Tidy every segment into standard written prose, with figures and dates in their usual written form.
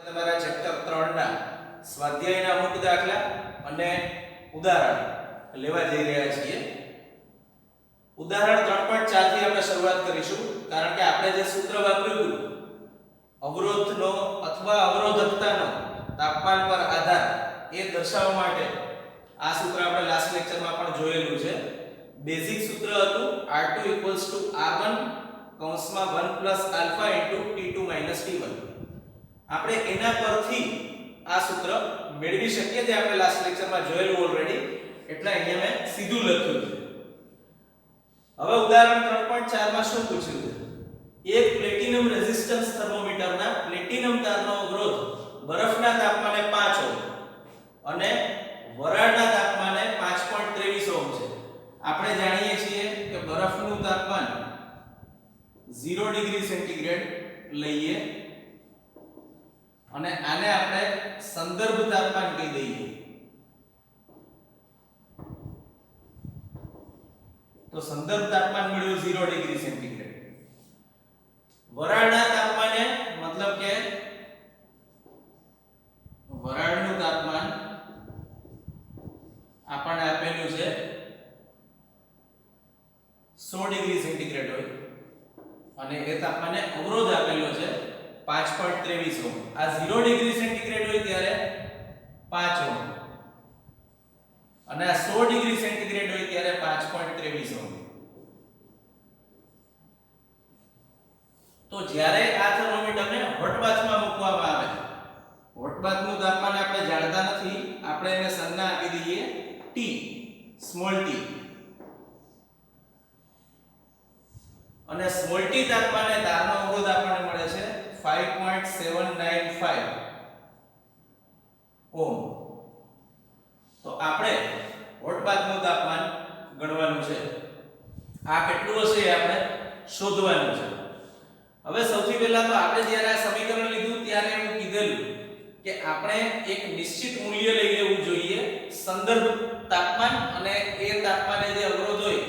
તમારા ચેપ્ટર 3 ના સ્વાધ્યાયના અમુક દાખલા અને ઉદાહરણ લેવા જઈ રહ્યા છીએ. ઉદાહરણ 3.4 થી આપણે શરૂઆત કરીશું કારણ કે આપણે જે સૂત્ર વાપર્યું અવરોધનો અથવા અવરોધકતાનો તાપમાન પર આધાર એ દર્શાવવા માટે આ સૂત્ર આપણે લાસ્ટ લેક્ચરમાં પણ જોયેલું છે. બેઝિક સૂત્ર હતું R2 R1 કૌંસમાં 1 α T2 T1. આપણે એના પરથી આ સૂત્ર મેળવી શકીએ જે આપણે લાસ્ટ લેક્ચરમાં જોયેલું ઓલરેડી, એટલે અહીંયા મેં સીધું લખ્યું છે. હવે ઉદાહરણ 3.4 માં શું પૂછ્યું છે? એક પ્લેટિનમ રેઝિસ્ટન્સ થર્મોમીટરના પ્લેટિનમ તારનો અવરોધ બરફના તાપમાને 5 ઓહ્મ અને વરાળના તાપમાને 5.23 ઓહ્મ છે. આપણે જાણીએ છીએ કે બરફનું તાપમાન 0 ડિગ્રી સેન્ટીગ્રેડ લઈએ અને આને આપણે સંદર્ભ તાપમાન કહી દઈએ. તો સંદર્ભ તાપમાન મળ્યું 0 ડિગ્રી સેન્ટીગ્રેડ. વરાળના તાપમાને મતલબ કે વરાળનું તાપમાન આપણને આપેલું છે 100 ડિગ્રી સેન્ટીગ્રેડ હોય અને એ તાપમાને અવરોધ આપેલો છે 5.23 ઓહ્મ. આ 0 ડિગ્રી સેન્ટીગ્રેડ હોય ત્યારે 5 ઓહ્મ અને આ 100 ડિગ્રી સેન્ટીગ્રેડ હોય ત્યારે 5.23 ઓહ્મ. તો જ્યારે આ થર્મોમીટરને હોટ બાથમાં મૂકવામાં આવે, હોટ બાથનું તાપમાન આપણે જાણતા નથી, આપણે એને સંજ્ઞા આપી દઈએ T, સ્મોલ t, અને સ્મોલ t તાપમાને તારનો અવરોધ આપણને મળે છે 5.795 ઓહ્મ. તો આપણે હોટ બાથનું તાપમાન ગણવાનું છે. આ કેટલું હશે એ આપણે શોધવાનું છે. હવે સૌથી પહેલા તો આપણે જ્યારે આ સમીકરણ લીધું ત્યારે એવું કીધેલું કે આપણે એક નિશ્ચિત મૂલ્ય લઈ લેવું જોઈએ સંદર્ભ તાપમાન, અને એ તાપમાને જે અવરોધ હોય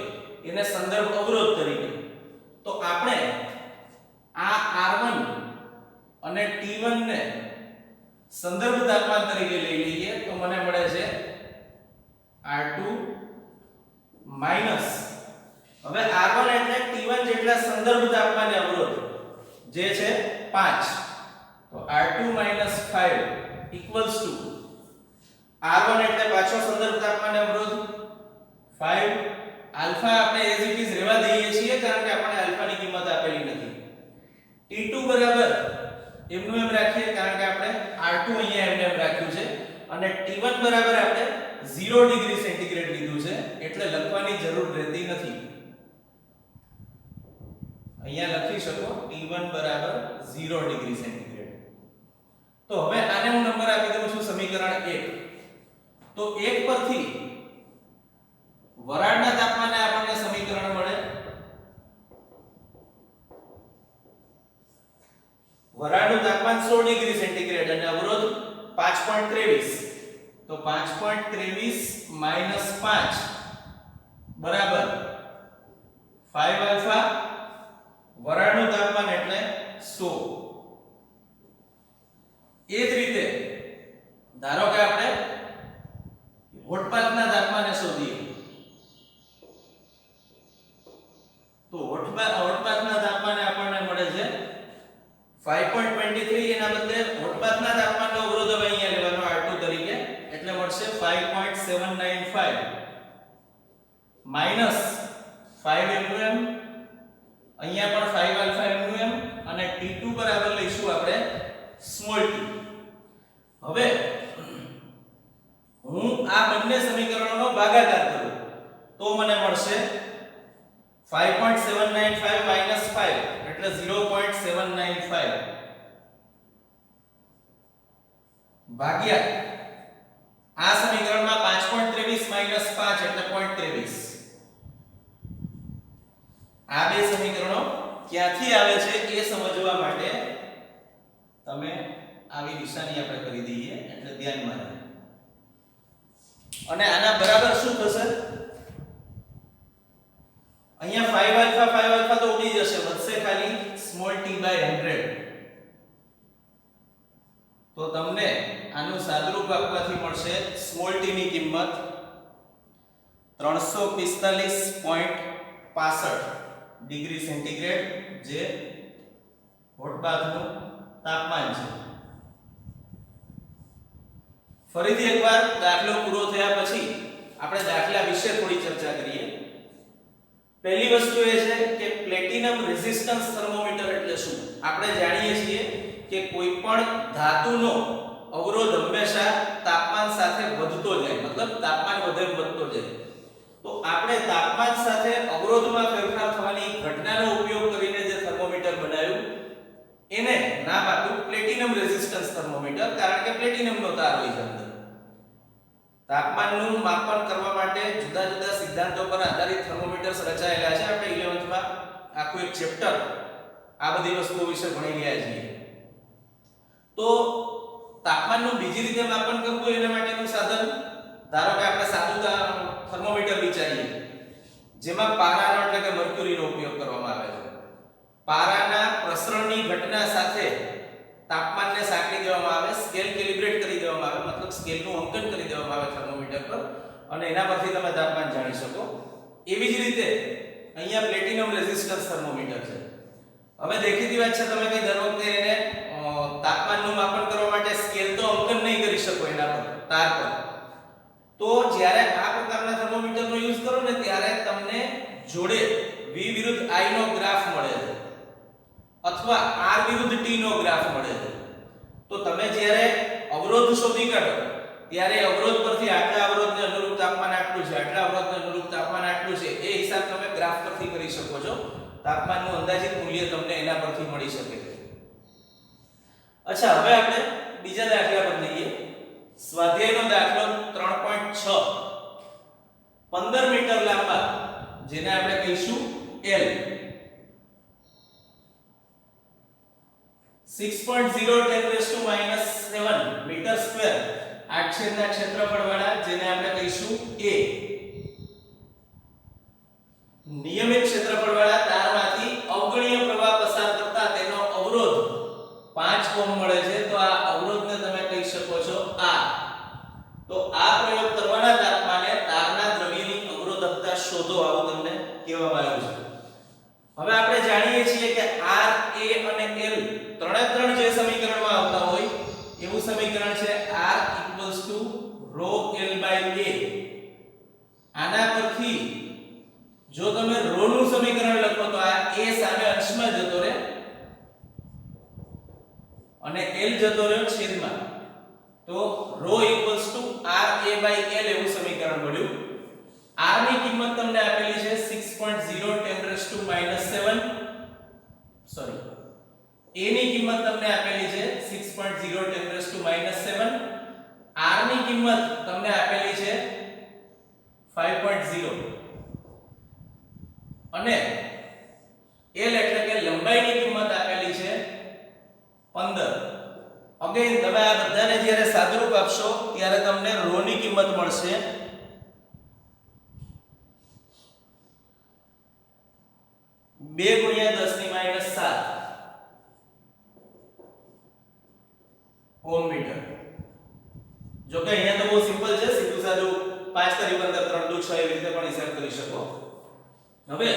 એને સંદર્ભ અવરોધ તરીકે. તો આપણે આ R1 અને T1 ને સંદર્ભ તાપમાન તરીકે લઈ લઈએ તો મને મળે છે R2 માઈનસ, હવે R1 એટલે T1 જેટલા સંદર્ભ તાપમાને અવરોધ જે છે 5, તો R2 5 ઇક્વલ્સ ટુ R1 એટલે પાછો સંદર્ભ તાપમાને અવરોધ 5, આલ્ફા આપણે એઝ ઇટ ઇઝ રહેવા દઈએ છીએ કારણ કે આપણને આલ્ફાની કિંમત આપેલી નથી. T2 બરાબર એમનું એમ રાખીએ કારણ કે આપણે R2 અહીંયા એમને એમ રાખ્યું છે, અને T1 બરાબર આપણે 0 ડિગ્રી સેન્ટીગ્રેડ લીધું છે એટલે લખવાની જરૂર રહેતી નથી. અહીંયા લખી શકો T1 બરાબર 0 ડિગ્રી સેન્ટીગ્રેડ. તો હવે આને હું નંબર આપી દઉં છું સમીકરણ 1. તો 1 પરથી વરાળના તાપમાને આપણને સમીકરણ મળે વરાળનું તાપમાન 100 ડિગ્રી સેન્ટીગ્રેડ અને અવરોધ 5.23, તો 5.23 માઈનસ 5 બરાબર 5 આલ્ફા, વરાળનું તાપમાન એટલે 100. એ જ રીતે ધારો કે આપણે હોટબાથના તાપમાને શોધીએ, તો હોટબાથના તાપમાને આપણને મળે છે 5.23, એના બદલે હોટબાથના તાપમાનનો અવરોધ હવે અહીંયા લેવાનો R2 તરીકે, એટલે મળશે 5.795 માઈનસ 5 mm, અહીંયા પણ 5 આલ્ફા mm, અને T2 બરાબર લઈશું આપણે સ્મોલ t. હવે હું આ બંને સમીકરણોનો ભાગાકાર કરું તો મને મળશે 5.795 માઈનસ 5 એટલે 0.795 ભાગ્યા આ સમીકરણમાં 5.23 માઈનસ 5 એટલે 0.23. આ બે સમીકરણો ક્યાંથી આવે છે એ સમજવા માટે તમે આવી નિશાની આપણે કરી દઈએ એટલે ધ્યાનમાં રહે. અને આના બરાબર શું થશે? અહીંયા 5 આલ્ફા તો ઉડી જશે, વધશે ખાલી સ્મોલ t by 100. સાદુરૂપ આપવાથી મળશે સ્મોલ t ની કિંમત 345.65 ડિગ્રી સેન્ટીગ્રેડ જે હોટ બાથનું તાપમાન છે. ફરીથી એકવાર દાખલો પૂરો થયા પછી આપણે દાખલા વિશે થોડી ચર્ચા કરીએ. પહેલી વસ્તુ એ છે કે પ્લેટિનમ રેઝિસ્ટન્સ થર્મોમીટર એટલે શું? આપણે જાણીએ છીએ કે કોઈ પણ ધાતુનો અવરોધ હંમેશા તાપમાન સાથે વધતો જાય, મતલબ તાપમાન વધે વધતો જાય. તો આપણે તાપમાન સાથે અવરોધમાં ફેરફાર થવાની ઘટનાનો ઉપયોગ કરીને જે થર્મોમીટર બનાવ્યું એને નામ આપ્યું પ્લેટિનમ રેઝિસ્ટન્સ થર્મોમીટર, કારણ કે પ્લેટિનમનો તાર હોય છે અંદર. તાપમાનનું માપન કરવા માટે જુદા જુદા સિદ્ધાંતો પર આધારિત થર્મોમીટર્સ રચાયેલા છે. આપણે 11th માં આખું એક ચેપ્ટર આ બધી વસ્તુઓ વિશે ભણી ગયા છીએ. તો તાપમાનનું બીજી રીતે માપન કરવું એના માટેનું સાધન, ધારો કે આપણે સાદું થર્મોમીટર વિચારીએ જેમાં પારાનો એટલે કે મર્ક્યુરીનો ઉપયોગ કરવામાં આવે છે. પારાના પ્રસરણની ઘટના સાથે તાપમાનને સાંકળી દેવામાં આવે, સ્કેલ કેલિબ્રેટ કરી દેવામાં આવે, મતલબ સ્કેલનું અંકન કરી દેવામાં આવે થર્મોમીટર પર અને એના પરથી તમે તાપમાન જાણી શકો. એવી જ રીતે અહીંયા પ્લેટિનમ રેઝિસ્ટન્સ થર્મોમીટર છે. હવે દેખીતી વાત છે, તમે કઈ દર વખતે એને તાપમાનનું માપન કરવા માટે સ્કેલ તો અંકન નહીં કરી શકો એના પર, તાર પર. તો જ્યારે આ પ્રકારના થર્મોમીટરનો યુઝ કરો ને ત્યારે તમને જોડે V વિરુદ્ધ I નો ગ્રાફ મળે છે અથવા R વિરુદ્ધ T નો ગ્રાફ મળે છે. તો તમે જ્યારે અવરોધ શોધી કાઢો ત્યારે અવરોધ પરથી આટલા અવરોધને અનુરૂપ તાપમાન આટલું છે, આટલા અવરોધને અનુરૂપ તાપમાન આટલું છે, એ હિસાબ તમે ગ્રાફ પરથી કરી શકો છો. તાપમાનનું અંદાજિત મૂલ્ય તમને એના પરથી મળી શકે છે. અચ્છા, હવે આપણે બીજા દાખલા પર જઈએ. સ્વાધ્યાયનો દાખલો 3.6 15 મીટર લાંબા જેને આપણે કહીશું L 6.0 10⁻⁻⁷ મીટર સ્ક્વેર આડછેદના ક્ષેત્રફળ વાળા જેને આપણે કહીશું A નિયમિત ક્ષેત્રફળ વાળા તારમાંથી અવગણ્ય પ્રવાહ પસાર કરતા તેનો અવરોધ 5 ઓહ્મ મળે છે. તો આ અવરોધને તમે કહી શકો છો R. તો આ પ્રયોગ કરવાના તાપમાને તારના દ્રવ્યની અવરોધકતા શોધો, આવું તમને કહેવામાં આવ્યું છે. હવે આપણે જાણીએ છીએ કે R, A અને L ત્રણે ત્રણ જે સમીકરણમાં આવતા હોય એવું સમીકરણ છે R = ρL/A. આના પરથી જો તમે ρ નું સમીકરણ લખો તો આ A સામે અંશમાં જતો રહે અને L જતો રહ્યો છેદમાં. તો ρ = RA/L એવું સમીકરણ મળ્યું. R ની કિંમત તમને આપેલી છે 6.0 10⁻⁷ સોરી A ની કિંમત તમને આપેલી છે 6.0 10⁻⁷. R ની કિંમત તમને આપેલી છે 5.0 અને L એટલે કે લંબાઈની કિંમત આપેલી છે 15. અગેન તમે આ બધાને જ્યારે સાદુરૂપ આપશો ત્યારે તમને ρ ની કિંમત મળશે 2 × 10⁻⁷ ઓહ્મ મીટર. જો કે અહીંયા તો બહુ સિમ્પલ છે, સીધું સાદું 5 × 15 3 × 6 એવી રીતે પણ હિસાબ કરી શકો. હવે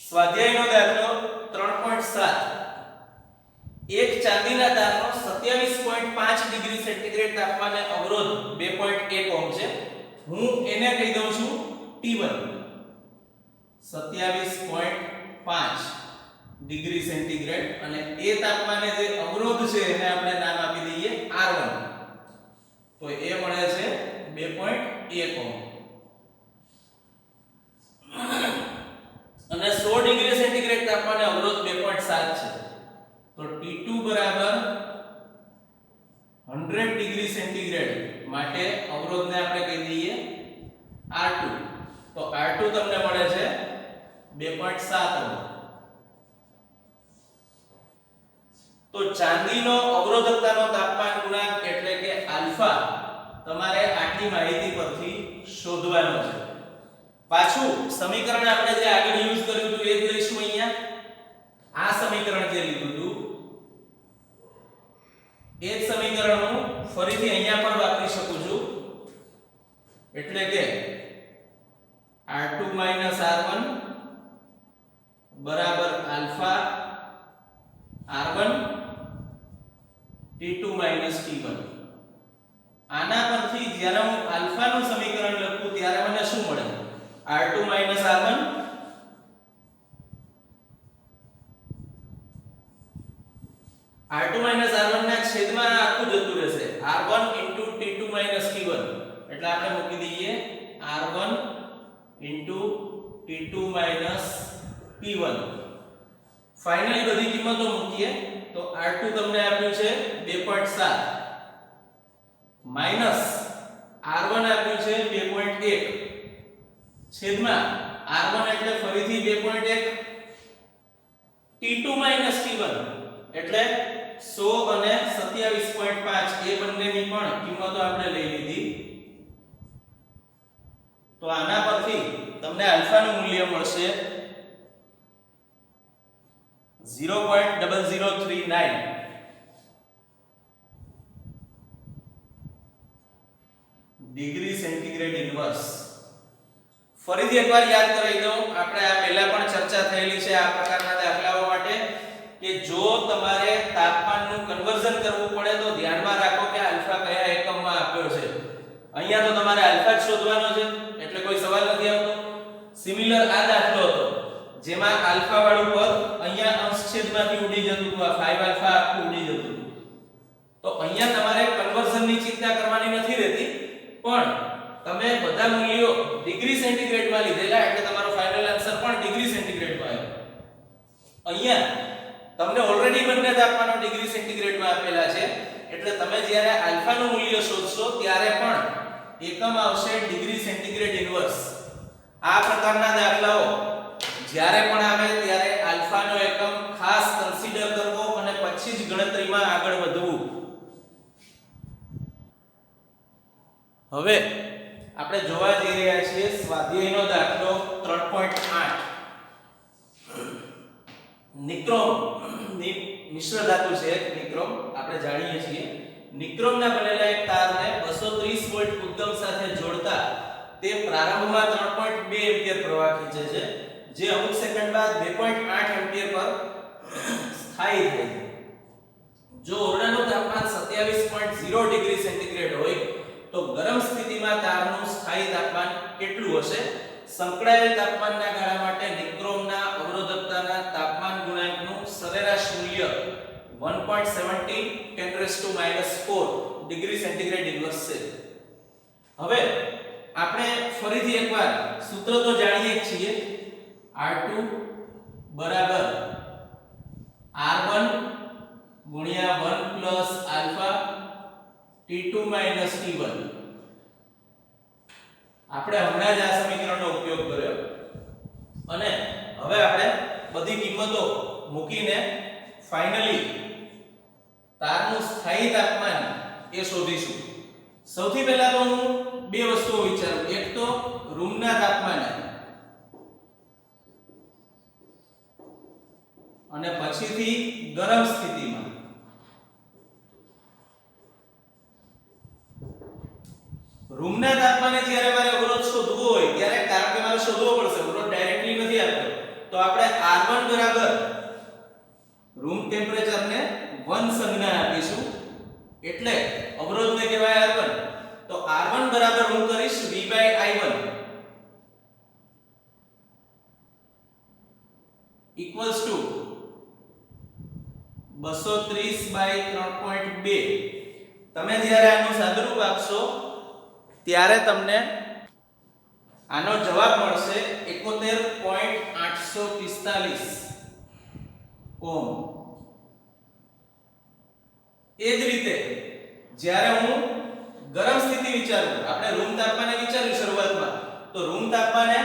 સ્વાધ્યાયનો દાખલો 3.7 એક ચાંદીના તારનો 27.5 ડિગ્રી સેન્ટીગ્રેડ તાપમાને અવરોધ 2.1 ઓહ્મ છે. હું એને કહી દઉં છું T1 27.5 ડિગ્રી સેન્ટીગ્રેડ અને એ તાપમાને જે અવરોધ છે એને આપણે નામ આપી દઈએ R1. તો એ મળે છે 2.1 ઓહ્મ અને 100 ડિગ્રી સેન્ટીગ્રેડ તાપમાને અવરોધ 2.7 છે. તો T2 બરાબર 100 ડિગ્રી સેન્ટીગ્રેડ માટે અવરોધને આપણે કહી દઈએ R2. તો R2 તમને મળે છે 2.7 ઓહ્મ. તો ચાંદીનો અવરોધકતાનો તાપમાન ગુણાંક એટલે કે આલ્ફા તમારે આટલી માહિતી પરથી શોધવાનો છે. પાછું સમીકરણ આપણે જે આગળ યુઝ કર્યું હતું એ જ લઈશું. અહીંયા આ સમીકરણ જે લીધું હતું એ જ સમીકરણનું બરાબર આલ્ફા r1 t2 t1. આના પરથી જ્યારે હું આલ્ફા નું સમીકરણ લખું ત્યારે મને શું મળે? r2 r1 r2 r1 ના છેદમાં આખું જતું રહેશે r1 t2 t1. એટલે આપણે મૂકી દઈએ r1 t2 t1. ફાઇનલી બધી કિંમતો મૂકીએ તો r2 તમને આપ્યું છે 2.7 માઈનસ r1 આપ્યું છે 2.1 છેદમાં r1 એટલે ફરીથી 2.1 t2 t1 એટલે 100 અને 27.5 એ બંનેની પણ કિંમતો આપણે લઈ લીધી. તો આના પરથી તમને આલ્ફાનું મૂલ્ય મળશે 0.0039 ડિગ્રી સેન્ટીગ્રેડ ઇન્વર્સ. ફરીથી એકવાર યાદ કરાવી દઉં, આપણે આ પહેલા પણ ચર્ચા થયેલી છે આ પ્રકારના દાખલાઓ માટે કે જો તમારે તાપમાનનું કન્વર્ઝન કરવું પડે તો ધ્યાનમાં રાખો કે આલ્ફા કયા એકમમાં આપ્યો છે. અહીંયા તો તમારે આલ્ફા જ શોધવાનો છે એટલે કોઈ સવાલ નથી આવતો. સિમિલર આ દાખલો હતો જેમાં આલ્ફા વાળું પદ અહીંયા અંશ છેદમાંથી ઉડી જતું હતું, આ 5 આલ્ફા આખું ઉડી જતું હતું. તો અહીંયા તમારે કન્વર્ઝનની ચિંતા કરવાની નથી રહેતી, પણ તમે બધા મૂલ્યો ડિગ્રી સેન્ટીગ્રેડમાં લીધેલા એટલે તમારો ફાઇનલ આન્સર પણ ડિગ્રી સેન્ટીગ્રેડમાં આવ્યો. અહીંયા તમને ઓલરેડી બંને તાપમાનો ડિગ્રી સેન્ટીગ્રેડમાં આપેલા છે એટલે તમે જ્યારે આલ્ફાનું મૂલ્ય શોધશો ત્યારે પણ એકમ આવશે ડિગ્રી સેન્ટીગ્રેડ ઇન્વર્સ. આ પ્રકારના દાખલાઓ જ્યારે પણ આવે ત્યારે આલ્ફાનો એકમ ખાસ કન્સિડર કરવો અને પછી જ ગણતરીમાં આગળ વધવું. હવે આપણે જોવા જઈ રહ્યા છીએ સ્વાધ્યાયનો દાખલો 3.8. નિક્રોમ ની મિશ્ર ધાતુ છે નિક્રોમ. આપણે જાણીએ છીએ નિક્રોમના બનેલા એક તારને 230 વોલ્ટ ઉદ્ગમ સાથે જોડતા તે પ્રારંભમાં 3.2 એમ્પિયર પ્રવાહ ખેંચે છે, જે અમુક સેકન્ડ બાદ 2.8 એમ્પિયર પર સ્થાયી થાય છે. જો ઓરડાનું તાપમાન 27.0 ડિગ્રી સેન્ટીગ્રેડ હોય તો ગરમ સ્થિતિમાં તારનું સ્થાયી તાપમાન કેટલું હશે? સંકળાયેલ તાપમાનના ગાળા માટે નિક્રોમના અવરોધકતાના તાપમાન ગુણાંકનું સરેરાશ મૂલ્ય 1.70 10⁻⁴ ડિગ્રી સેન્ટીગ્રેડ ઇન્વર્સ છે. હવે આપણે ફરીથી એકવાર સૂત્ર તો જાણીએ જ છીએ, R2 બરાબર R1 ગુણ્યા 1 plus alpha T2 minus T1. આપણે હમણાં જ આ સમીકરણનો ઉપયોગ કર્યો અને હવે આપણે બધી કિંમતો મૂકીને ફાઇનલી તારનું સ્થાયી તાપમાન એ શોધીશું. સૌથી પહેલા તો હું બે વસ્તુઓ વિચારું, એક તો રૂમના તાપમાને અને પછીથી ગરમ સ્થિતિમાં. રૂમના તાપમાને જ્યારે મારે અવરોધ શોધવો હોય ત્યારે કારણ કે મારે શોધવો પડશે, અવરોધ ડાયરેક્ટલી નથી આપતો, તો આપણે R1 બરાબર રૂમ ટેમ્પરેચરને 1 સંજ્ઞા આપીશું એટલે અવરોધને કહેવાય R1. તો R1 બરાબર હું કરીશ V/I1 ઇક્વલ્સ ટુ 230/3.2. તમે જ્યારે આનું સાદુરૂપ આપશો ત્યારે તમને આનો જવાબ મળશે 71.845 ઓહ્મ. એ જ રીતે જ્યારે હું ગરમ સ્થિતિ વિચારું, આપણે રૂમ તાપમાને વિચાર્યું શરૂઆતમાં, તો રૂમ તાપમાને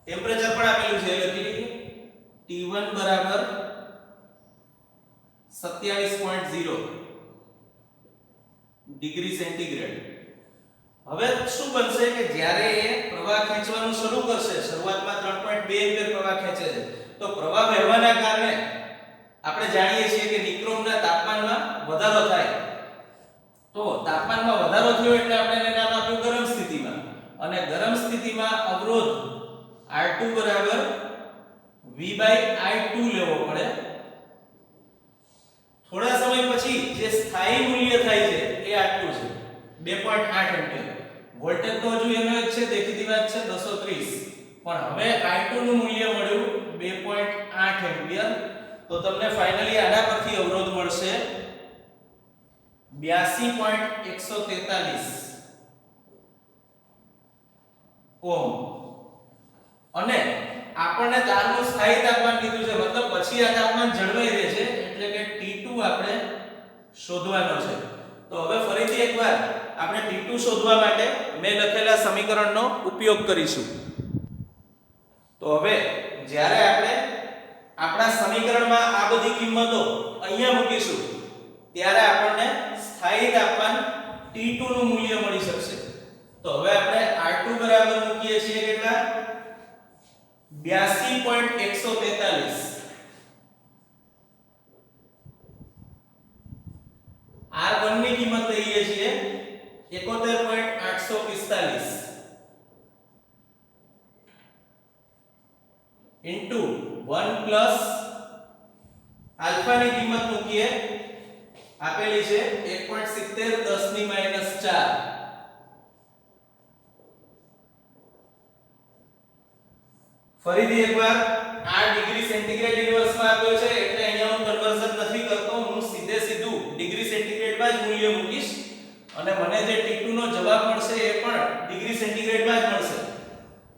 ટેમ્પરેચર પણ આપેલું છે એટલે T1 બરાબર 27.0 ડિગ્રી સેન્ટીગ્રેડ. હવે શું બનશે કે જ્યારે એ પ્રવાહ ખેંચવાનું શરૂ કરશે, શરૂઆતમાં 3.2 એમ્પિયર પ્રવાહ ખેંચે છે, તો પ્રવાહ વહેવાના કારણે આપણે જાણીએ છીએ કે નિક્રોમના તાપમાનમાં વધારો થાય. તો તાપમાનમાં વધારો થયો એટલે આપણે એને નામ આપ્યું ગરમ સ્થિતિમાં, અને ગરમ સ્થિતિમાં અવરોધ R2 બરાબર v/i2 લેવો પડે. થોડા સમય પછી જે સ્થાયી મૂલ્ય થાય છે એ આટલું છે 2.8 એમ્પિયર. વોલ્ટેજ તો હજુ એનો જ છે, દેખીતી વાત છે 230, પણ હવે i2 નું મૂલ્ય મળ્યું 2.8 એમ્પિયર. તો તમને ફાઇનલી આના પરથી અવરોધ મળશે 82.143 ઓહમ. અને આપણને તારનું સ્થાયી તાપમાન કીધું છે, મતલબ પછી આ તાપમાન જળવાઈ રહે છે, એટલે કે T2 આપણે શોધવાનો છે. તો હવે ફરીથી એકવાર આપણે T2 શોધવા માટે મેં લખેલા સમીકરણનો ઉપયોગ કરીશું. તો હવે જ્યારે આપણે આપણા સમીકરણમાં આ બધી કિંમતો અહીંયા મૂકીશું ત્યારે આપણને સ્થાયી તાપમાન T2 નું મૂલ્ય મળી શકશે. તો હવે આપણે R2 બરાબર મૂકીએ છીએ કેટલા 82.143. R1 ની કિંમત લઈએ છીએ 71.845 ઇન્ટુ 1 પ્લસ આલ્ફા ની કિંમત મૂકીએ આપેલી છે 1.70 10 ની માઈનસ 4. ફરીથી એકવાર આ ડિગ્રી સેન્ટીગ્રેડ યુનિવર્સમાં આપ્યો છે એટલે અહીંયા હું કન્વર્ઝન નથી કરતો, હું સીધું ડિગ્રી સેન્ટીગ્રેડમાં જ મૂલ્ય મૂકીશ અને મને જે T2 નો જવાબ મળશે એ પણ ડિગ્રી સેન્ટીગ્રેડમાં જ મળશે.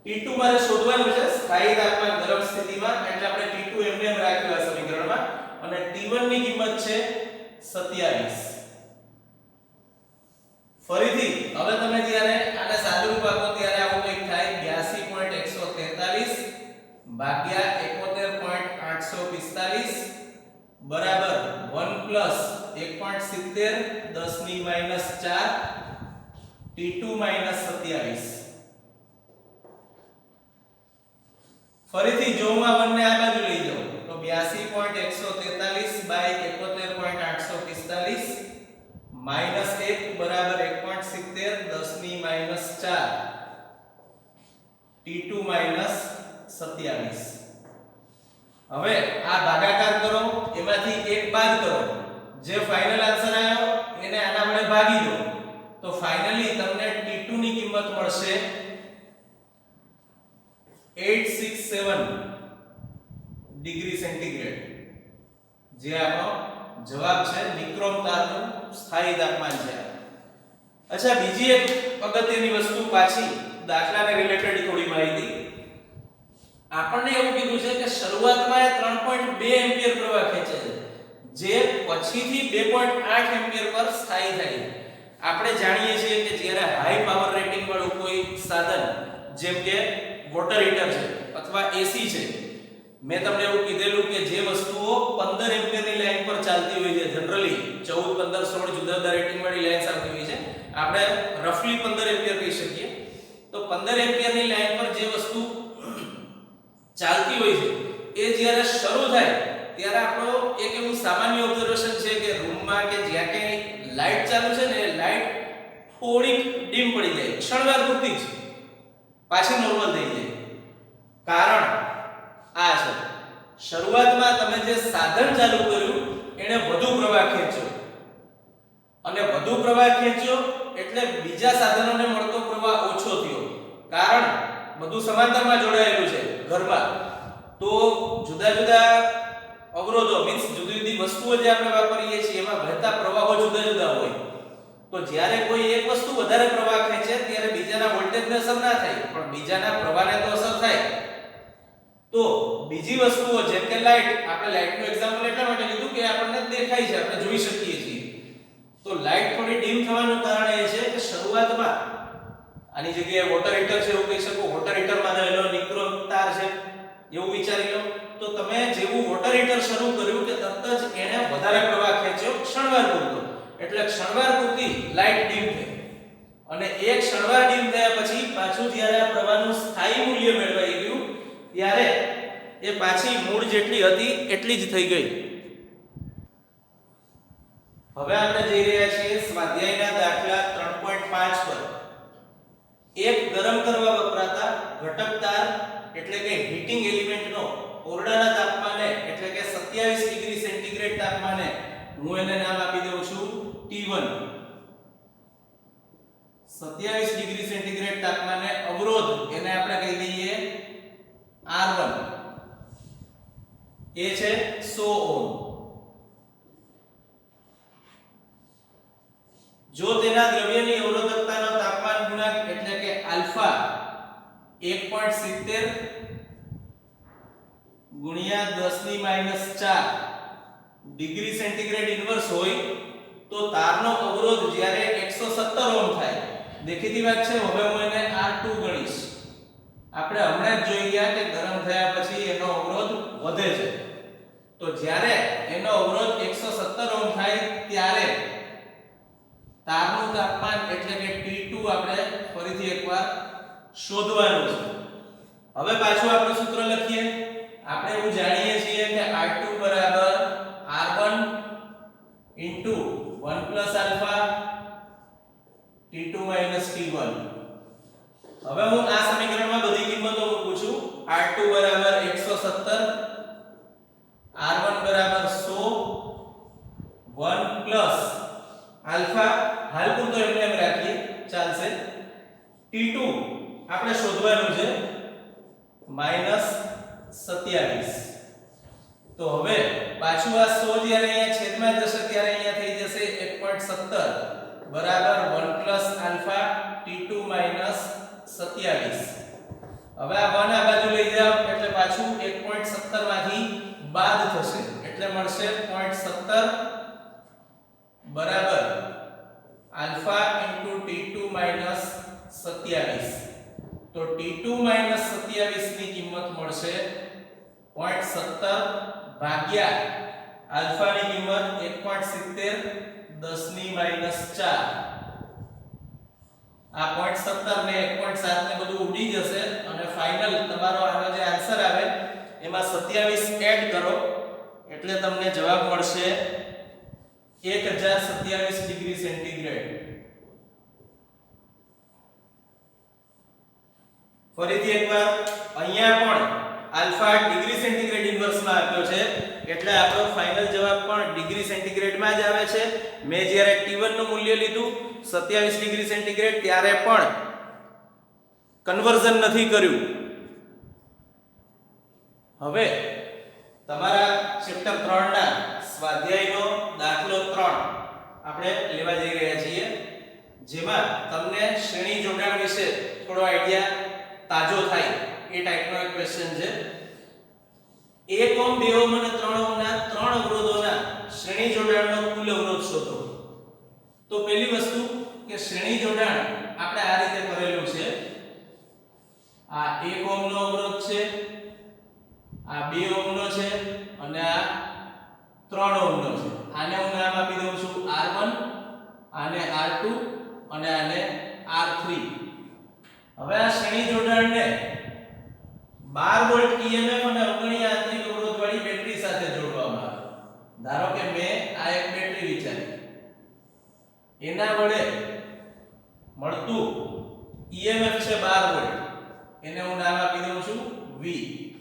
T2 મારે શોધવાનું છે સ્થાયી તાપમાન ગરમ સ્થિતિમાં, એટલે આપણે T2 એમને એમ રાખ્યું આ સમીકરણમાં. અને T1 ની કિંમત છે 27. ફરીથી હવે તમે જ્યારે આને સાદુરૂપ આપો ત્યારે આવું કંઈક થાય 82.143 ભાગ્યા 71.845 બરાબર 1 પ્લસ 1.70 10 ની માઈનસ 4 T2 માઈનસ 27. ફરીથી જો હું આ બંને આ બાજુ લઈ જાઉં તો 82.143 બાય 71.845 માઈનસ 1 બરાબર 1.70 10 ની માઈનસ 4 T2 માઈનસ 27. હવે આ ભાગાકાર કરો, એમાંથી 1 બાદ કરો, જે ફાઇનલ આન્સર આવ્યો એને આના વડે ભાગી દો, તો ફાઇનલી તમને T2 ની કિંમત મળશે 867 ડિગ્રી સેન્ટીગ્રેડ, જે આપણો જવાબ છે નિક્રોમ તારનું સ્થાયી તાપમાન છે. અચ્છા, બીજી એક અગત્યની વસ્તુ, પાછી દાખલાને રિલેટેડ થોડી માહિતી. આપણને એવું કીધું છે કે શરૂઆતમાં 3.2 એમ્પિયર પ્રવાહ ખેંચે છે, જે પછીથી 2.8 એમ્પિયર પર સ્થાયી થાય છે. આપણે જાણીએ છીએ કે જ્યારે હાઈ પાવર રેટિંગ વાળું કોઈ સાધન જેમ કે વોટર હીટર છે અથવા એસી છે, મેં તમને એવું કીધેલું કે જે વસ્તુઓ 15 એમ્પિયરની લાઈન પર ચાલતી હોય છે, જનરલી 14 15 16 જુદા જુદા રેટિંગ વાળી લાઈન આવતી હોય છે, આપણે રફલી 15 એમ્પિયર કહી શકીએ. તો 15 એમ્પિયરની લાઈન પર જે વસ્તુ ચાલતી હોય છે એ જ્યારે શરૂ થાય ત્યારે આપણો એક એવું સામાન્ય ઓબ્ઝર્વેશન છે કે રૂમમાં કે જ્યાં ક્યાંય લાઈટ ચાલુ છે ને, એ લાઈટ થોડીક ડીમ પડી જાય, ક્ષણવાર પૂરતી જ પાછી નોર્મલ થઈ જાય. કારણ આ છે, શરૂઆતમાં તમે જે સાધન ચાલુ કર્યું એને વધુ પ્રવાહ ખેંચ્યો, અને વધુ પ્રવાહ ખેંચ્યો એટલે બીજા સાધનોને મળતો પ્રવાહ ઓછો થયો. કારણ બધું સમાંતરમાં જોડાયેલું છે ઘરમાં, તો જુદા જુદા અવરોધો મીન્સ જુદી જુદી વસ્તુઓ જે આપણે વાપરીએ છીએ એમાં વહેતા પ્રવાહો જુદા જુદા હોય. તો જ્યારે કોઈ એક વસ્તુ વધારે પ્રવાહ ખેંચે ત્યારે બીજાના વોલ્ટેજને અસર ના થાય, પણ બીજાના પ્રવાહને તો અસર થાય. તો બીજી વસ્તુઓ જેમ કે લાઈટ, આપણે લાઈટનું એક્ઝામ્પલ એટલા માટે લીધું કે આપણને દેખાય છે, આપણે જોઈ શકીએ છીએ. તો લાઈટ થોડી ડીમ થવાનું કારણ એ છે કે શરૂઆતમાં આની જગ્યાએ વોટર હીટર છે એવું કહી શકો, વોટર હીટરમાં રહેલો નિક્રોમ તાર છે એવું વિચારી લો. તો તમે જેવું વોટર હીટર શરૂ કર્યું કે તરત જ એને વધારે પ્રવાહ ખેંચ્યો ક્ષણવાર પૂરતો, એટલે ક્ષણવાર પૂરતી લાઈટ ડીમ થઈ, અને એક ક્ષણવાર ડીમ થયા પછી પાછું જ્યારે આ પ્રવાહનું સ્થાયી મૂલ્ય મેળવાઈ ગયું ત્યારે એ પાછી મૂળ જેટલી હતી એટલી જ થઈ ગઈ. હવે આપણે જઈ રહ્યા છીએ સ્વાધ્યાયના દાખલા 3.5 પર. એક ગરમ કરવા વપરાતા ઘટક તાર એટલે કે હીટિંગ એલિમેન્ટનો ઓરડા તાપમાને હું એને નામ આપી દઉં છું T1. 27 ડિગ્રી સેન્ટીગ્રેડ તાપમાને અવરોધ એને આપણે કહી દઈએ R1. એ છે 100 ઓહ્મ. જો તેના દ્રવ્યની અવરોધકતાનો તાપમાન ગુણાંક એટલે કે આલ્ફા 1.70 ગુણ્યા 10⁻⁴ ડિગ્રી સેન્ટીગ્રેડ ઇન્વર્સ હોય તો તારનો અવરોધ જ્યારે 117 ઓહ્મ થાય. દેખીતી વાત છે. હવે હું એને R2 ગણીશ. આપણે હમણાં જ જોઈ ગયા કે ગરમ થયા પછી એનો અવરોધ વધે છે. તો જ્યારે એનો અવરોધ 117 ઓહ્મ થાય ત્યારે તારનું તાપમાન એટલે કે T2 આપણે ફરીથી એકવાર શોધવાનું છે. હવે પાછું આપણે સૂત્ર લખીએ. આપણે એવું જાણીએ છીએ કે R2 બરાબર R1 into 1 plus alpha T2 minus T1. હવે હું આ સમીકરણમાં બધી કિંમતો મૂકું છું. R2 બરાબર 117, R1 બરાબર 100, 1 plus alpha હાલ પૂરતો એમને એમ રાખીએ ચાલશે. T2 આપણે શોધવાનું છે -27. તો હવે પાછું આ 100 જ્યારે અહીંયા છેદમાં જશે ત્યારે અહીંયા થઈ જશે 1.17 બરાબર 1 plus alpha T2 minus 27. હવે આ 1 આ બાજુ લઈ જાવ એટલે પાછું 1.17 માંથી બાદ થશે એટલે મળશે 0.17 બરાબર alpha into T2 minus 27. તો T2 minus 27 ની કિંમત મળશે 0.17 ભાગ્યા આલ્ફા ની કિંમત 1.70 10⁻⁴. આ 0.17 ને 1.7 ને બધું ઉડી જશે અને ફાઇનલ તમારો આનો જે આન્સર આવે એમાં 27 એડ કરો એટલે તમને જવાબ મળશે 1027 ડિગ્રી સેન્ટીગ્રેડ. ફરીથી એકવાર અહીંયા પણ આલ્ફા ડિગ્રી સેન્ટીગ્રેડ ઇન્વર્સમાં આપ્યો છે એટલે આપણો ફાઇનલ જવાબ પણ ડિગ્રી સેન્ટીગ્રેડમાં જ આવે છે. મેં જ્યારે T1 નું મૂલ્ય લીધું 27 ડિગ્રી સેન્ટીગ્રેડ ત્યારે પણ કન્વર્ઝન નથી કર્યું. હવે તમારા ચેપ્ટર 3 ના સ્વાધ્યાયનો દાખલો 3 આપણે લેવા જઈ રહ્યા છીએ જેમાં તમને શ્રેણી જોડાણ વિશે થોડો આઈડિયા તાજો થાય એ ટાઈપનો એક ક્વેશ્ચન છે. 1 ઓહ્મ 2 ઓહ્મ અને 3 ઓહ્મના 3 અવરોધોના શ્રેણી જોડાણનો કુલ અવરોધ શોધો. તો પહેલી વસ્તુ કે શ્રેણી જોડાણ આપણે આ રીતે કરેલું છે. આ 1 ઓહ્મનો અવરોધ છે, આ 2 ઓહ્મનો છે અને આ 3 ઓહ્મનો છે. આને હું નામ આપી દઉં છું R1, આને R2 અને આને R3. હવે આ શ્રેણી જોડાણને 12 વોલ્ટ EMF અને અવગણીય આંતરિક અવરોધ વાળી બેટરી સાથે જોડવામાં આવે. ધારો કે મેં આ એક બેટરી વિચારી, એના વડે મળતું EMF છે 12 વોલ્ટ, એને હું નામ આપી દઉં છું V.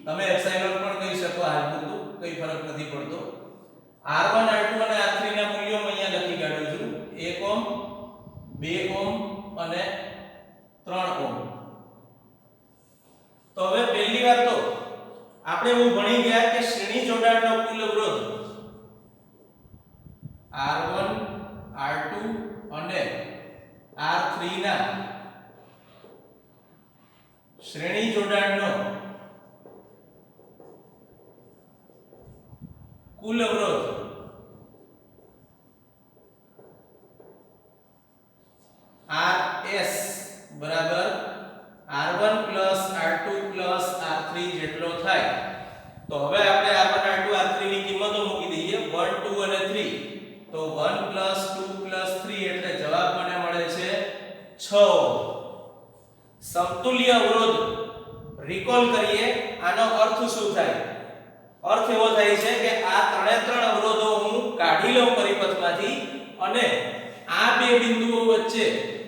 તમે એપ્સિલોન પણ કહી શકો, હાલ પૂરતું કઈ ફરક નથી પડતો. R1 R2 અને R3 ના મૂલ્યો અહીંયા લખી કાઢું છું. 1 ઓહ્મ 2 ઓહ્મ અને 3 ઓહ્મ. તો હવે પહેલી વાત તો આપણે એવું ભણી ગયા કે શ્રેણી જોડાણનો કુલ અવરોધ R1 R2 અને R3 ના શ્રેણી જોડાણનો કુલ અવરોધ RS બરાબર R1 R2 R3 જેટલો થાય. તો હવે આપણે R1 R2 R3 ની કિંમતો મૂકી દઈએ 1 2 અને 3. તો 1 2 3 એટલે જવાબ મને મળે છે 6 ઓહ્મ. સમતુલ્ય અવરોધ રિકોલ કરીએ, આનો અર્થ શું થાય? અર્થ એવો થાય છે કે આ ત્રણે અવરોધો હું કાઢી લઉં પરિપથમાંથી અને આ બે બિંદુઓ વચ્ચે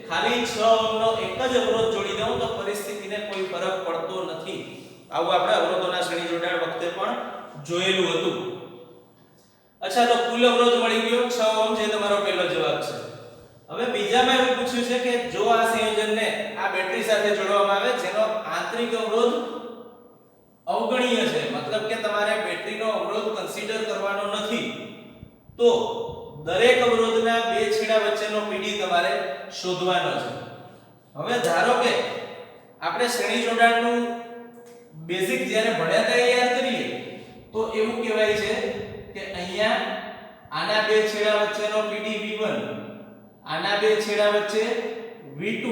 ખાલી 6 ઓહ્મનો એક જ અવરોધ જોડી દઉં તો પરિસ્થિતિને કોઈ ફરક પડતો નથી. આવું આપણે અવરોધોના શ્રેણી જોડાણ વખતે પણ જોયેલું હતું. અચ્છા, તો કુલ અવરોધ મળી ગયો 6 ઓહ્મ, જે તમારો પહેલો જવાબ છે. હવે બીજામાં એવું પૂછ્યું છે કે જો આ સંયોજનને આ બેટરી સાથે જોડવામાં આવે જેનો આંતરિક અવરોધ અવગણ્ય છે, મતલબ કે તમારે બેટરીનો અવરોધ કન્સિડર કરવાનો નથી, તો દરેક અવરોધના બે છેડા વચ્ચેનો પીડી તમારે શોધવાનો છે. હવે ધારો કે આપણે શ્રેણી જોડાણનું બેઝિક જ્યારે ભણ્યા હતા યાદ કરીએ તો એવું કહેવાય છે કે અહીંયા આના બે છેડા વચ્ચેનો પીડી V1, આના બે છેડા વચ્ચે V2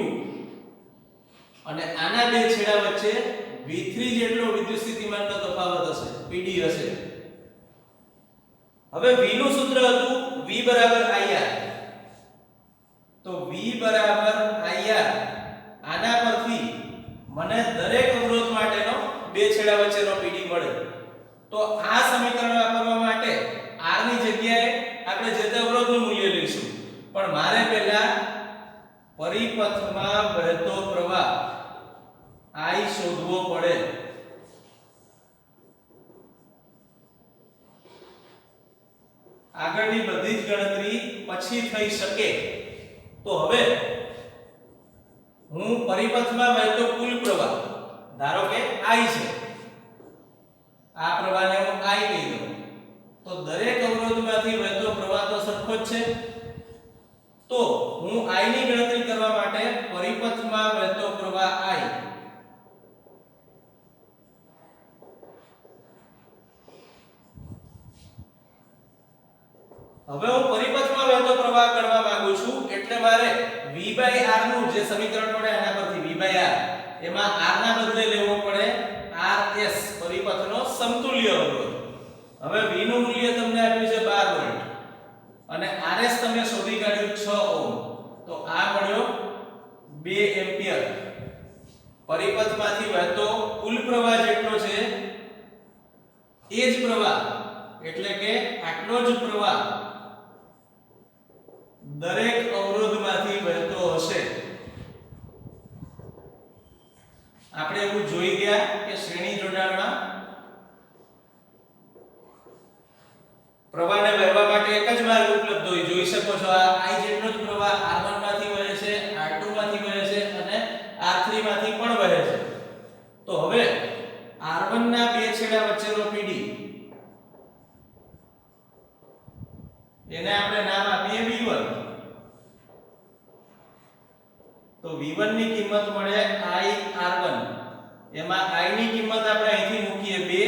અને આના બે છેડા વચ્ચે V3 જેટલો વિદ્યુત સ્થિતિમાનનો તફાવત હશે, પીડી હશે. હવે V નું સૂત્ર હતું V બરાબર IR, તો V બરાબર IR આના પરથી મને દરેક અવરોધ માટેનો બે છેડા વચ્ચેનો પીડી મળે. તો આ સમીકરણ વાપરવા માટે R ની જગ્યાએ આપણે જે તે અવરોધનું મૂલ્ય લઈશું, પણ મારે પહેલા પરિપથમાં વહેતો પ્રવાહ I શોધવો પડે. આગળની બધી જ ગણતરી પછી થઈ શકે. તો હવે હું પરિપથમાં વહેતો કુલ પ્રવાહ, ધારો કે I છે, આ પ્રવાહને હું I કહી દઉં, તો દરેક અવરોધમાંથી વહેતો પ્રવાહ તો સરખો જ છે. તો હું I ની ગણતરી કરવા માટે પરિપથમાં વહેતો પ્રવાહ I હવે હું પરિપથમાં વહેતો પ્રવાહ ગણવા માંગુ છું, એટલે મારે V/R નું જે સમીકરણ મળે એના પરથી V/R એમાં R ના બદલે લેવો પડે RS, પરિપથનો સમતુલ્ય અવરોધ. હવે V નું મૂલ્ય તમને આપ્યું છે 12 વોલ્ટ અને RS તમે શોધી કાઢ્યું 6 ઓહ્મ, તો આ મળ્યો 2 એમ્પિયર. પરિપથમાંથી વહેતો કુલ પ્રવાહ જેટલો છે એ જ પ્રવાહ, એટલે કે આટલો જ પ્રવાહ દરેક અવરોધમાંથી વહેતો હશે. આપણે એવું જોઈ ગયા કે શ્રેણી જોડાણમાં પ્રવાહને વહેવા માટે એક જ માર્ગ ઉપલબ્ધ હોય. જોઈ શકો છો આ I જેટલો જ પ્રવાહ R1 માંથી વહે છે, R2 માંથી વહે છે અને R3 માંથી પણ વહે છે. તો હવે R1 ના બે છેડા વચ્ચેનો પીડી, એને આપણે નામ આપીએ V1. તો V1 ની કિંમત મળે IR1, એમાં I ની કિંમત આપણે અહીંથી મૂકીએ 2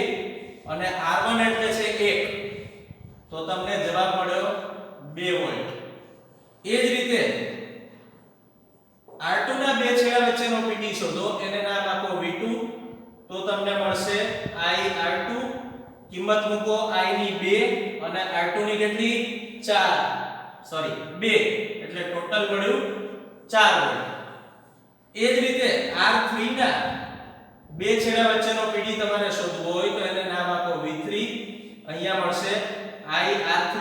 અને R1 એટલે છે 1, તો તમને જવાબ મળ્યો 2 વોલ્ટ. એ જ રીતે R2 ના બે છેડા વચ્ચેનો પીડી શોધો, એને નામ આપો V2, તો તમને મળશે IR2, કિંમત મૂકો I ની 2 અને R2 ની કેટલી 2, એટલે ટોટલ મળ્યું 4 વોલ્ટ. એ જ રીતે R3 ના બે છેડા વચ્ચેનો પીડી તમારે શોધવો હોય તો એને નામ આપો V3, અહીંયા મળશે IR3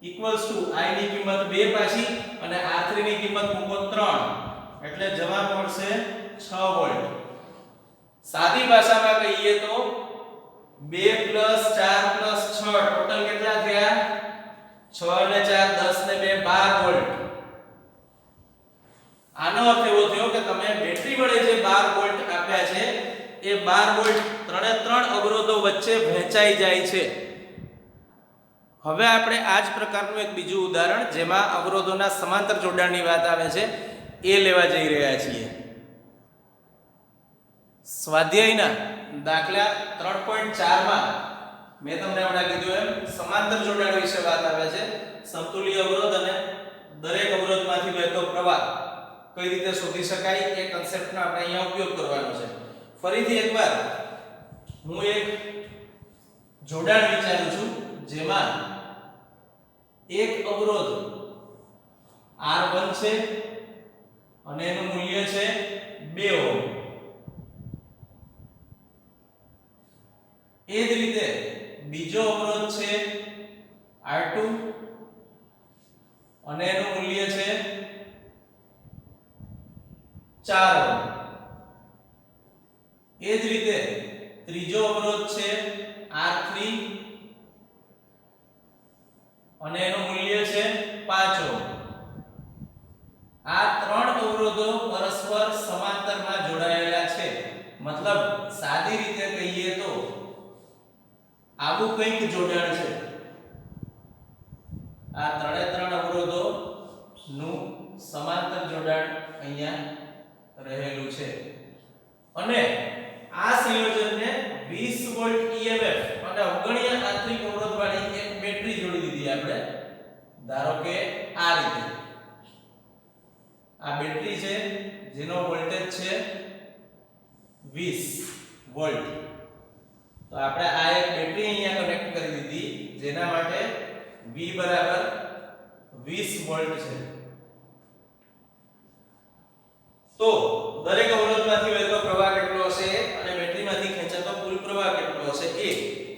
ઇક્વલ્સ ટુ I ની કિંમત 2 પાછી અને R3 ની કિંમત મૂકો 3, એટલે જવાબ મળશે 6 વોલ્ટ. સાદી ભાષામાં કહીએ તો 2 + 4 + 6 ટોટલ કેટલા થયા? 6 ને 4 10 ને 2 12 વોલ્ટ. આનો અર્થ એવો થયો કે તમે બેટરી વડે જે 12 વોલ્ટ આપ્યા છે એ 12 વોલ્ટ ત્રણે ત્રણ અવરોધો વચ્ચે વહેંચાઈ જાય છે. હવે આપણે આ જ પ્રકારનું એક બીજું ઉદાહરણ જેમાં અવરોધોના સમાંતર જોડાણની વાત આવે છે એ લેવા જઈ રહ્યા છીએ. સ્વાધ્યાયના દાખલા 3.4 માં મેં તમને હમણાં કીધું એમ સમાંતર જોડાણ વિશે વાત આવે છે. સમતુલ્ય અવરોધ અને દરેક અવરોધમાંથી વહેતો પ્રવાહ કઈ રીતે શોધી શકાય એ કન્સેપ્ટનો આપણે અહીંયા ઉપયોગ કરવાનો છે. ફરીથી એકવાર હું એક જોડાણ વિચારું છું જેમાં એક અવરોધ R1 છે અને એનું મૂલ્ય છે 2 ઓહ્મ. એ જ રીતે બીજો અવરોધ છે R2 અને એનું મૂલ્ય છે 4 ઓહ્મ. એ જ રીતે ત્રીજો અવરોધ છે R3 આવું કંઈક જોડાણ છે. આ ત્રણે ત્રણ અવરોધો નું સમાંતર જોડાણ અહીંયા રહેલું છે અને આ સંયોજનને 20 વોલ્ટ EMF અને અવગણ્ય આંતરિક અવરોધ વાળી એક બેટરી જોડી દીધી આપણે. ધારો કે આ રીતે આ બેટરી છે જેનો વોલ્ટેજ છે 20 વોલ્ટ. તો આપણે આ એક બેટરી અહીંયા કનેક્ટ કરી દીધી જેના માટે V બરાબર 20 વોલ્ટ છે. તો દરેક અવરોધમાંથી વહેતો પ્રવાહ કેટલો હશે અને બેટરીમાંથી ખેંચાતો કુલ પ્રવાહ કેટલો હશે એ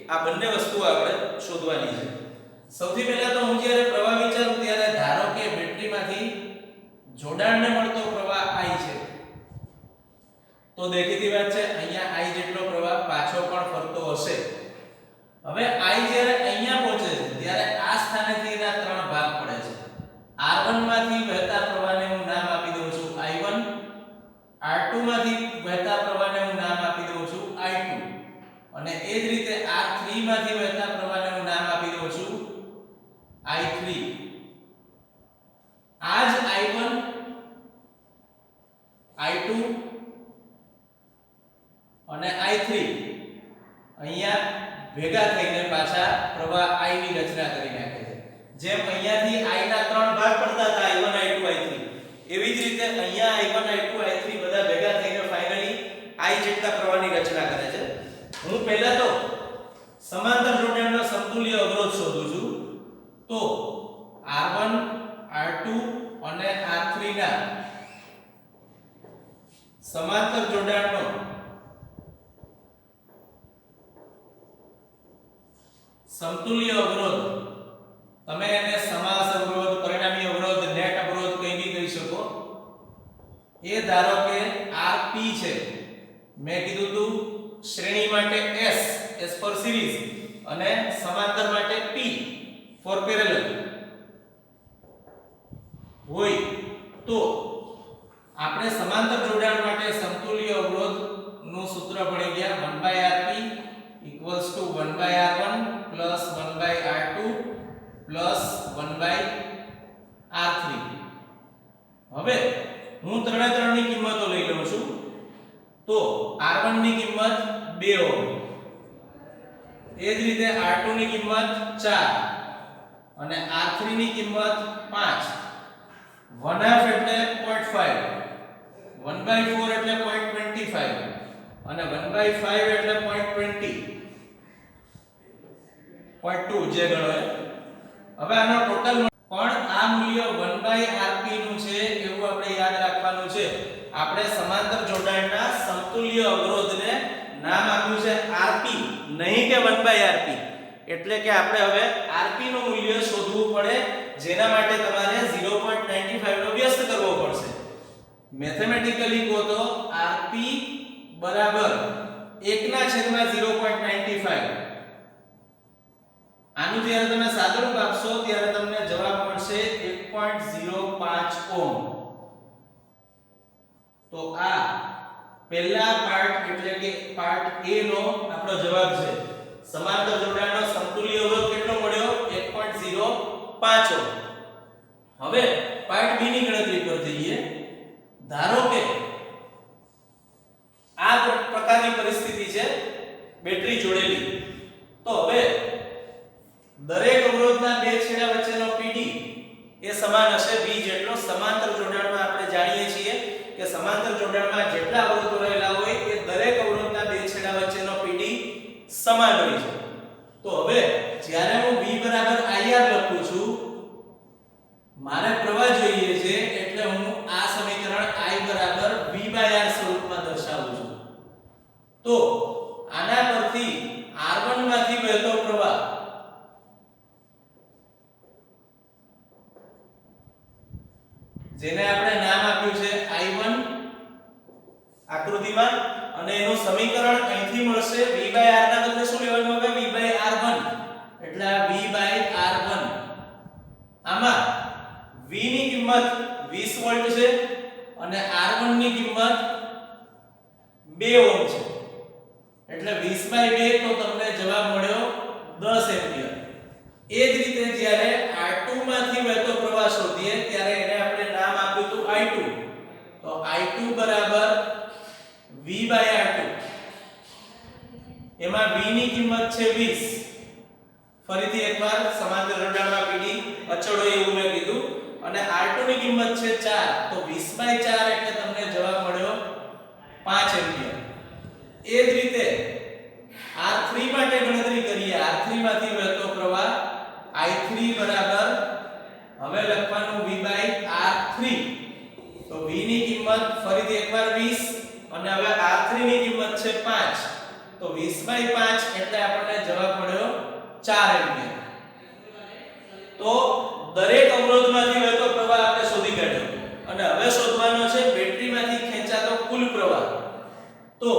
આ બંને વસ્તુઓ આપણે શોધવાની છે. સૌથી પહેલા તો હું જ્યારે પ્રવાહ વિચારું ત્યારે ધારો કે બેટરીમાંથી જોડાણને મળતો પ્રવાહ I છે. તો દેખીતી વાત છે અહીંયા I જેટલો પ્રવાહ પાછો પણ ફરતો હશે. હવે I જ્યારે અહીંયા પહોંચે છે ત્યારે આ સ્થાનેથી એના ત્રણ ભાગ પડે છે. R1 માંથી વહેતા પ્રવાહને હું નામ આપી દઉં છું I1, R2 માંથી વહેતા પ્રવાહને હું નામ આપી દઉં છું I2 અને એ જ રીતે R3 માંથી વહેતા પ્રવાહને હું નામ આપી દઉં છું I3. આ જ I1, I2 અને I3 અહીંયા ભેગા થઈને પાછા પ્રવાહ I ની રચના કરી નાખે છે. જેમ અહીંયાથી I ના ત્રણ ભાગ પડતા હતા I1, I2, I3 એવી જ રીતે અહીંયા I1, I2, I3 બધા ભેગા થઈને ફાઇનલી I જેટલા પ્રવાહની રચના કરે છે. હું પહેલા તો સમાંતર જોડાણનો સમતુલ્ય અવરોધ શોધું છું. તો R1, R2 અને R3 ના સમાંતર જોડાણનો સમતુલ્ય અવરોધ તમે એને સમાસ અવરોધ, પરિણામી અવરોધ, નેટ અવરોધ કંઈ બી કહી શકો. એ ધારો કે Rp છે. મેં કીધું તું શ્રેણી માટે S for series અને સમાંતર માટે P for parallel હોય તો આપણે સમાંતર જોડાણ માટે સમતુલ્ય અવરોધ નું સૂત્ર ભણી ગયા 1/Rp equals to 1/R1 plus 1/R2 plus 1/R3. હવે હું ત્રણે ત્રણની કિંમતો લઈ લઉં છું. તો R1 ની કિંમત 2 ઓહમ, એ જ રીતે R2 ની કિંમત 4 અને R3 ની કિંમત 5. 1/2 એટલે 0.5, 1/4 એટલે 0.25 અને 1/5 એટલે 0.20, 0.2 જે ગણો એ. હવે આનો ટોટલ પણ આ મૂલ્ય 1/Rp નું છે એવું આપણે યાદ રાખવાનું છે. આપણે સમાંતર જોડાણના સમતુલ્ય અવરોધને નામ આપ્યું છે Rp, નહીં કે 1/Rp. એટલે કે આપણે હવે Rp નું મૂલ્ય શોધવું પડે જેના માટે તમારે 0.95 નો વ્યસ્ત કરવો પડશે. મેથેમેટિકલી કહો તો Rp બરાબર 1/0.95. આનું જ્યારે તમે સાદુરૂપ આપશો ત્યારે તમને જવાબ મળશે 1.05 ઓહમ. તો આ પહેલા પાર્ટ એટલે કે પાર્ટ A નો આપણો જવાબ છે. સમાંતર જોડાણનો સમતુલ્ય અવરોધ કેટલો મળ્યો? 1.05 ઓહમ. હવે પાર્ટ B ની ગણતરી પર જઈએ. ધારો કે આ પ્રકારની પરિસ્થિતિ છે, બેટરી જોડેલી. તો હવે દરેક અવરોધના બે છેડા વચ્ચેનો PD એ સમાન હશે V જેટલો. સમાંતર જોડાણમાં આપણે જાણીએ છીએ કે સમાંતર જોડાણમાં જેટલા અવરોધો રહેલા હોય એ દરેક અવરોધના બે છેડા વચ્ચેનો PD સમાન હોય છે. તો હવે જ્યારે હું V બરાબર IR લખું છું, મારે પ્રવાહ જોઈએ છે એટલે હું આ સમીકરણ I બરાબર V/R સ્વરૂપમાં દર્શાવું છું. તો આના પરથી R1 માંથી વહેતો પ્રવાહ જેને આપણે નામ આપ્યું છે I1 આકૃતિમાં, અને એનું સમીકરણ અહીંથી મળશે V/R ના બદલે શું લેવાનું હવે? V/R1. એટલે આ V/R1. આમાં V ની કિંમત 20 વોલ્ટ છે અને R1 ની કિંમત 2 ઓહમ છે. એટલે 20/2 તો તમને જવાબ મળ્યો છે 20. ફરીથી એકવાર સમાંતર જોડાણમાં પીડી અચળ હોય એવું મેં કીધું અને R2 ની કિંમત છે 4 તો 20/4 એટલે તમને જવાબ મળ્યો 5 એમ્પિયર. એ જ રીતે R3 માટે ગણતરી કરીએ. R3 માંથી વહેતો પ્રવાહ I3 બરાબર હવે લખવાનું V/R3 તો V ની કિંમત ફરીથી એકવાર 20 અને હવે R3 ની કિંમત છે 5 તો 20/5 એટલે આપણને જવાબ મળ્યો 4 એમ્પિયર. તો દરેક અવરોધમાંથી વહેતો પ્રવાહ આપણે શોધી કાઢ્યો અને હવે શોધવાનો છે બેટરીમાંથી ખેંચાતો કુલ પ્રવાહ. તો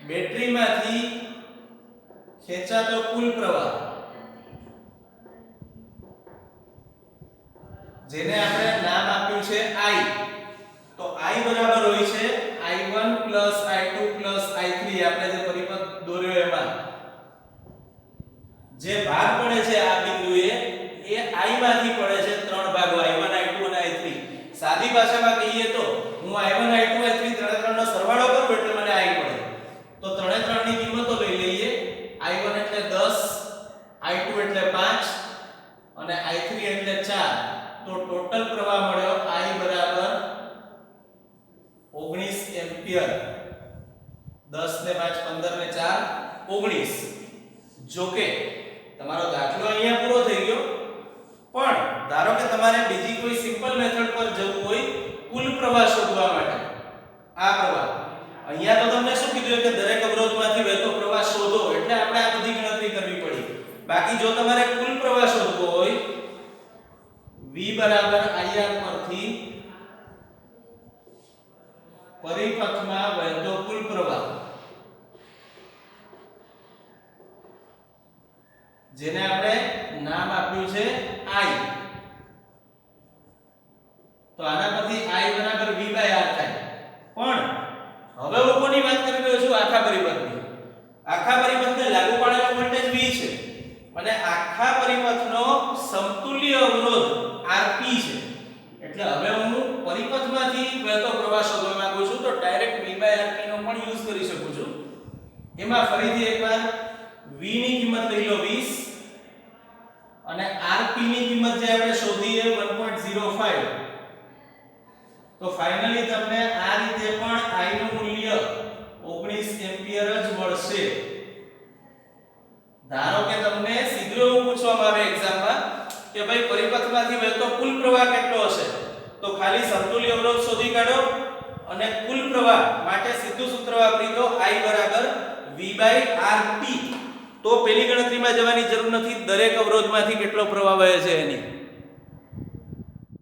બેટરીમાંથી ખેંચાતો કુલ પ્રવાહ જેને આપણે નામ આપ્યું છે I. તો I બરાબર હોય છે I1 I2 I3 આપણે જે પરિપથ દોર્યો એમાં જે ભાગ પડે છે આ બિંદુએ એ I માંથી પડે છે ત્રણ ભાગો I1 I2 અને I3. સાદી ભાષામાં કહીએ તો હું I1 I2 I3 ત્રણનો સરવાળો કરું એટલે મને I મળે. તો ત્રણે ત્રણની કિંમતો લઈ લઈએ. I1 એટલે 10, I2 એટલે 5 અને I3 એટલે 4. તો ટોટલ પ્રવાહ મળ્યો I બરાબર 19 એમ્પિયર. 10 ને 5 15 ને 4 19. જોકે તમારો દાખલો અહીંયા પૂરો થઈ ગયો પણ ધારો કે તમારે બીજી કોઈ સિમ્પલ મેથડ પર જવું હોય કુલ પ્રવાહ શોધવા માટે. આ પ્રવાહ અહીંયા તો તમને શું કીધું કે દરેક અવરોધમાંથી વહેતો પ્રવાહ શોધો એટલે આપણે આ બધી ગણતરી કરવી પડી. બાકી જો તમારે કુલ પ્રવાહ શોધવો હોય V બરાબર IR પરથી પરિપથમાં વહેતો કુલ પ્રવાહ જેને આપણે નામ આપ્યું છે I. તો આના પરથી I બરાબર V/R થાય. પણ હવે હું કોની વાત કરી રહ્યો છું? આખા પરિપથની. આખા પરિપથને લાગુ પાડેલો વોલ્ટેજ V છે અને આખા પરિપથનો સમતુલ્ય અવરોધ Rp છે. એટલે હવે હું પરિપથમાંથી વહેતો પ્રવાહ શોધવા માંગુ છું તો ડાયરેક્ટ V/Rp નો પણ યુઝ કરી શકું છું. એમાં ફરીથી એકવાર V ની કિંમત લઈ લો 20 અને Rp ની કિંમત જે આપણે શોધી છે 1.05. તો ફાઇનલી તમને આ રીતે પણ I નું મૂલ્ય 19 એમ્પિયર જ મળશે. ધારો કે તમને સીધું એવું પૂછવામાં આવે એક્ઝામમાં કે ભાઈ પરિપથમાંથી વહેતો કુલ પ્રવાહ કેટલો હશે તો ખાલી સમતુલ્ય અવરોધ શોધી કાઢો અને કુલ પ્રવાહ માટે સીધું સૂત્ર વાપરી દો I બરાબર V/Rp. તો પેલી ગણતરીમાં જવાની જરૂર નથી દરેક અવરોધમાંથી કેટલો પ્રવાહ વહે છે એની.